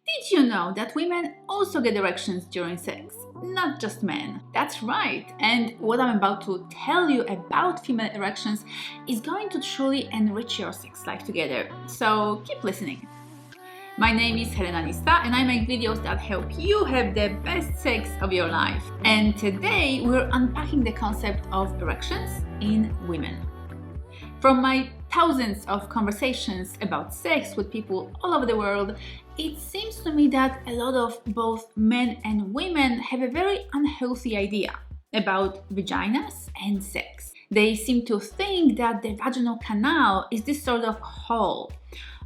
Did you know that women also get erections during sex? Not just men. That's right. And what I'm about to tell you about female erections is going to truly enrich your sex life together. So keep listening. My name is Helena Nista and I make videos that help you have the best sex of your life. And today we're unpacking the concept of erections in women. From my thousands of conversations about sex with people all over the world, it seems to me that a lot of both men and women have a very unhealthy idea about vaginas and sex. They seem to think that the vaginal canal is this sort of hole,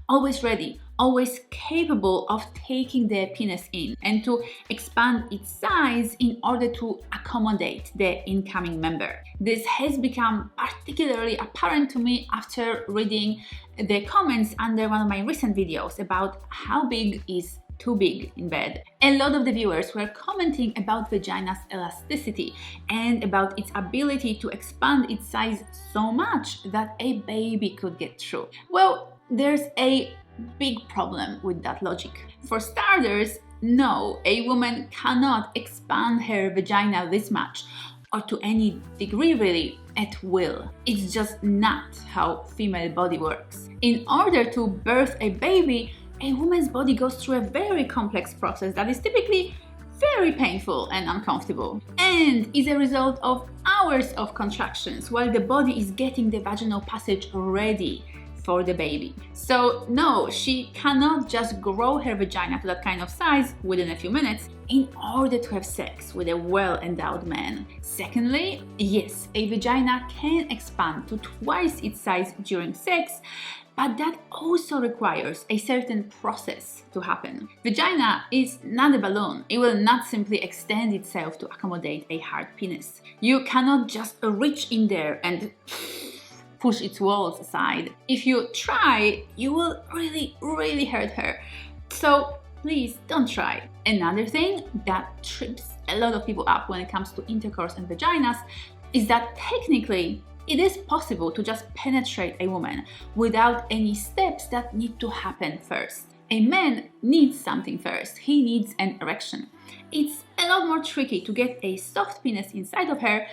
always ready, always capable of taking the penis in and to expand its size in order to accommodate the incoming member. This has become particularly apparent to me after reading the comments under one of my recent videos about how big is too big in bed. A lot of the viewers were commenting about vagina's elasticity and about its ability to expand its size so much that a baby could get through. Well, there's a big problem with that logic. For starters, no, a woman cannot expand her vagina this much or to any degree really at will. It's just not how female body works. In order to birth a baby, a woman's body goes through a very complex process that is typically very painful and uncomfortable, and is a result of hours of contractions while the body is getting the vaginal passage ready for the baby. So no, she cannot just grow her vagina to that kind of size within a few minutes in order to have sex with a well-endowed man. Secondly, yes, a vagina can expand to twice its size during sex, but that also requires a certain process to happen. Vagina is not a balloon. It will not simply extend itself to accommodate a hard penis. You cannot just reach in there and push its walls aside. If you try, you will really hurt her. So please don't try. Another thing that trips a lot of people up when it comes to intercourse and vaginas is that technically it is possible to just penetrate a woman without any steps that need to happen first. A man needs something first. He needs an erection. It's a lot more tricky to get a soft penis inside of her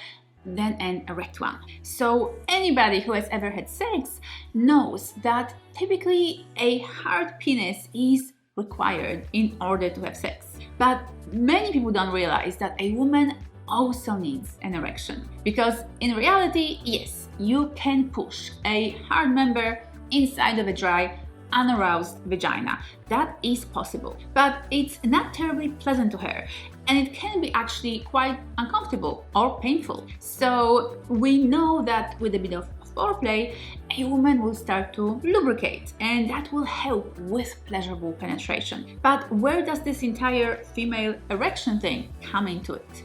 than an erect one. So anybody who has ever had sex knows that typically a hard penis is required in order to have sex. But many people don't realize that a woman also needs an erection, because in reality, yes, you can push a hard member inside of a dry, unaroused vagina. That is possible, but it's not terribly pleasant to her, and it can be actually quite uncomfortable or painful. So we know that with a bit of foreplay, a woman will start to lubricate, and that will help with pleasurable penetration. But where does this entire female erection thing come into it?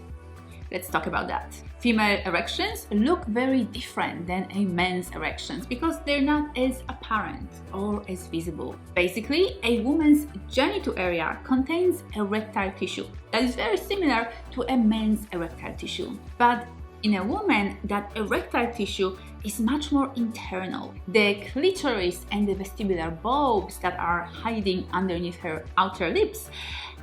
Let's talk about that. Female erections look very different than a man's erections because they're not as apparent or as visible. Basically, a woman's genital area contains erectile tissue that is very similar to a man's erectile tissue. But in a woman, that erectile tissue is much more internal. The clitoris and the vestibular bulbs that are hiding underneath her outer lips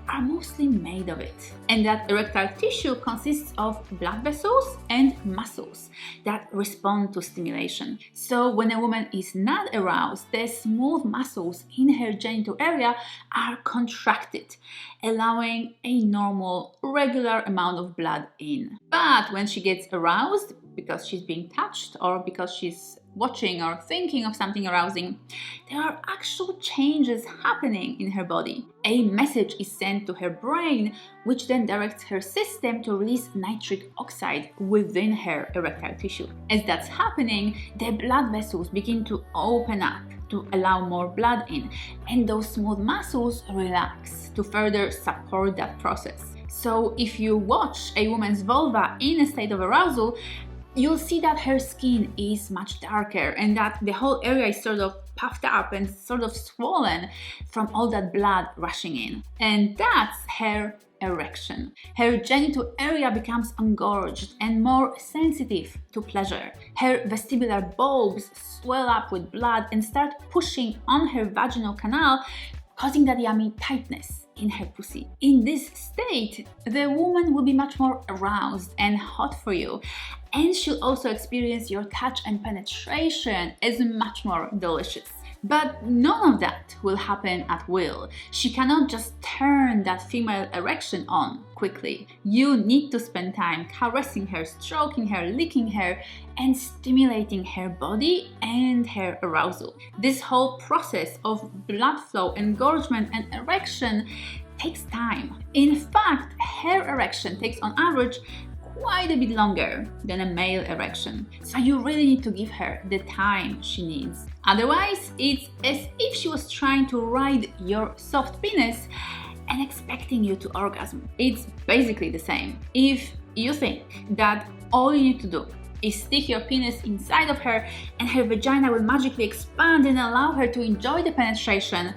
are mostly made of it. And that erectile tissue consists of blood vessels and muscles that respond to stimulation. So when a woman is not aroused, the smooth muscles in her genital area are contracted, allowing a normal, regular amount of blood in. But when she gets aroused, because she's being touched or because she's watching or thinking of something arousing, there are actual changes happening in her body. A message is sent to her brain, which then directs her system to release nitric oxide within her erectile tissue. As that's happening, the blood vessels begin to open up to allow more blood in, and those smooth muscles relax to further support that process. So if you watch a woman's vulva in a state of arousal, you'll see that her skin is much darker and that the whole area is sort of puffed up and sort of swollen from all that blood rushing in. And that's her erection. Her genital area becomes engorged and more sensitive to pleasure. Her vestibular bulbs swell up with blood and start pushing on her vaginal canal, causing that yummy tightness in her pussy. In this state, the woman will be much more aroused and hot for you, and she'll also experience your touch and penetration as much more delicious. But none of that will happen at will. She cannot just turn that female erection on quickly. You need to spend time caressing her, stroking her, licking her, and stimulating her body and her arousal. This whole process of blood flow, engorgement, and erection takes time. In fact, her erection takes on average quite a bit longer than a male erection. So you really need to give her the time she needs. Otherwise, it's as if she was trying to ride your soft penis and expecting you to orgasm. It's basically the same. If you think that all you need to do is stick your penis inside of her and her vagina will magically expand and allow her to enjoy the penetration,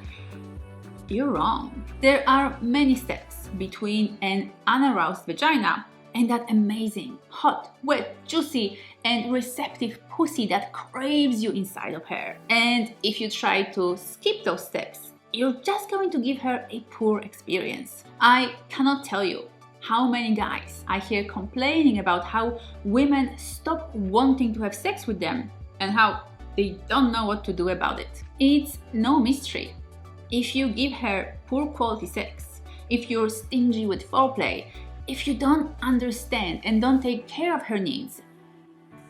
you're wrong. There are many steps between an unaroused vagina and that amazing, hot, wet, juicy, and receptive pussy that craves you inside of her. And if you try to skip those steps, you're just going to give her a poor experience. I cannot tell you how many guys I hear complaining about how women stop wanting to have sex with them and how they don't know what to do about it. It's no mystery. If you give her poor quality sex, if you're stingy with foreplay, if you don't understand and don't take care of her needs,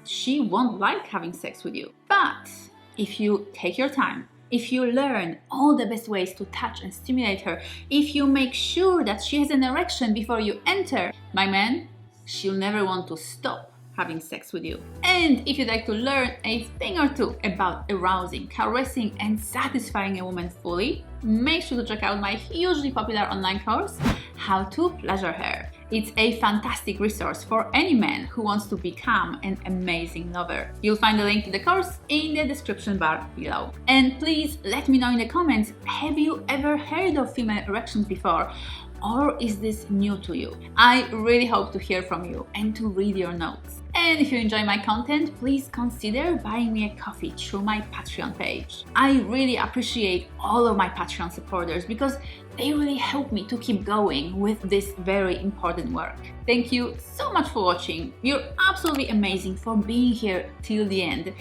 she won't like having sex with you. But if you take your time, if you learn all the best ways to touch and stimulate her, if you make sure that she has an erection before you enter, my man, she'll never want to stop having sex with you. And if you'd like to learn a thing or two about arousing, caressing, and satisfying a woman fully, make sure to check out my hugely popular online course, How to Pleasure Her. It's a fantastic resource for any man who wants to become an amazing lover. You'll find the link to the course in the description bar below. And please let me know in the comments, have you ever heard of female erections before? Or is this new to you? I really hope to hear from you and to read your notes. And if you enjoy my content, please consider buying me a coffee through my Patreon page. I really appreciate all of my Patreon supporters because they really help me to keep going with this very important work. Thank you so much for watching. You're absolutely amazing for being here till the end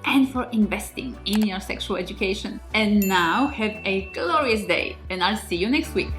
and for investing in your sexual education. And now have a glorious day, and I'll see you next week.